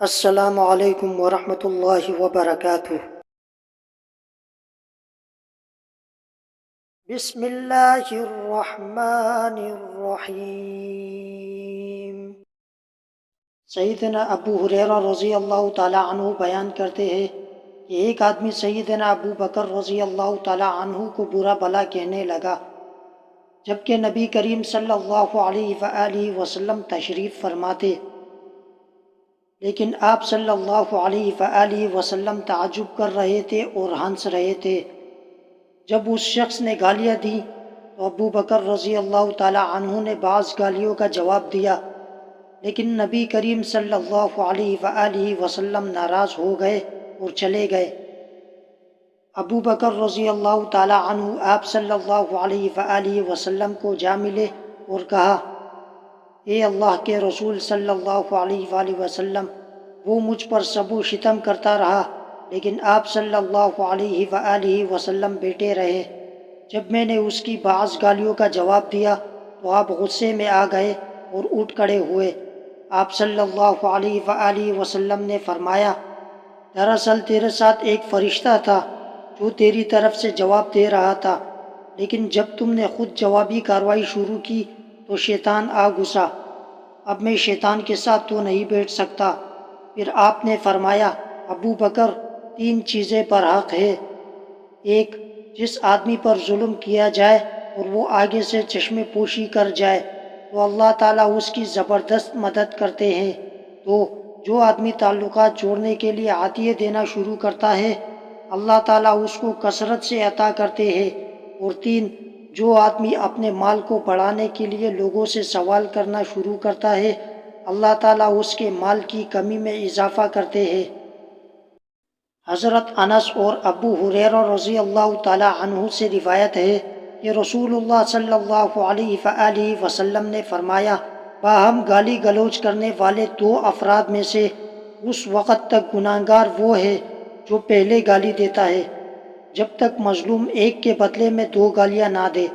السلام علیکم ورحمۃ اللہ وبرکاتہ۔ بسم اللہ الرحمن الرحیم۔ سیدنا ابو ہریرہ رضی اللہ تعالیٰ عنہ بیان کرتے ہیں کہ ایک آدمی سیدنا ابو بکر رضی اللہ تعالیٰ عنہ کو برا بھلا کہنے لگا، جبکہ نبی کریم صلی اللہ علیہ وآلہ وسلم تشریف فرماتے، لیکن آپ صلی اللہ علیہ وآلہ وسلم تعجب کر رہے تھے اور ہنس رہے تھے۔ جب اس شخص نے گالیاں دیں تو ابو بکر رضی اللہ تعالیٰ عنہ نے بعض گالیوں کا جواب دیا، لیکن نبی کریم صلی اللہ علیہ وآلہ وسلم ناراض ہو گئے اور چلے گئے۔ ابو بکر رضی اللہ تعالیٰ عنہ آپ صلی اللہ علیہ وآلہ وسلم کو جا ملے اور کہا، اے اللہ کے رسول صلی اللہ علیہ وآلہ وسلم، وہ مجھ پر سب و شتم کرتا رہا، لیکن آپ صلی اللہ علیہ وآلہ وسلم بیٹھے رہے۔ جب میں نے اس کی بعض گالیوں کا جواب دیا تو آپ غصے میں آ گئے اور اٹھ کھڑے ہوئے۔ آپ صلی اللہ علیہ وآلہ وسلم نے فرمایا، دراصل تیرے ساتھ ایک فرشتہ تھا جو تیری طرف سے جواب دے رہا تھا، لیکن جب تم نے خود جوابی کارروائی شروع کی تو شیطان آ گھسا۔ اب میں شیطان کے ساتھ تو نہیں بیٹھ سکتا۔ پھر آپ نے فرمایا، ابو بکر، تین چیزیں پر حق ہے۔ ایک، جس آدمی پر ظلم کیا جائے اور وہ آگے سے چشم پوشی کر جائے تو اللہ تعالیٰ اس کی زبردست مدد کرتے ہیں۔ دو، جو آدمی تعلقات جوڑنے کے لیے عطیے دینا شروع کرتا ہے، اللہ تعالیٰ اس کو کثرت سے عطا کرتے ہیں۔ اور تین، جو آدمی اپنے مال کو بڑھانے کے لیے لوگوں سے سوال کرنا شروع کرتا ہے، اللہ تعالیٰ اس کے مال کی کمی میں اضافہ کرتے ہیں۔ حضرت انس اور ابو ہریرہ رضی اللہ تعالیٰ عنہ سے روایت ہے کہ رسول اللہ صلی اللہ علیہ وآلہ وسلم نے فرمایا، باہم گالی گلوچ کرنے والے دو افراد میں سے اس وقت تک گناہگار وہ ہے جو پہلے گالی دیتا ہے، جب تک مظلوم ایک کے بدلے میں دو گالیاں نہ دے۔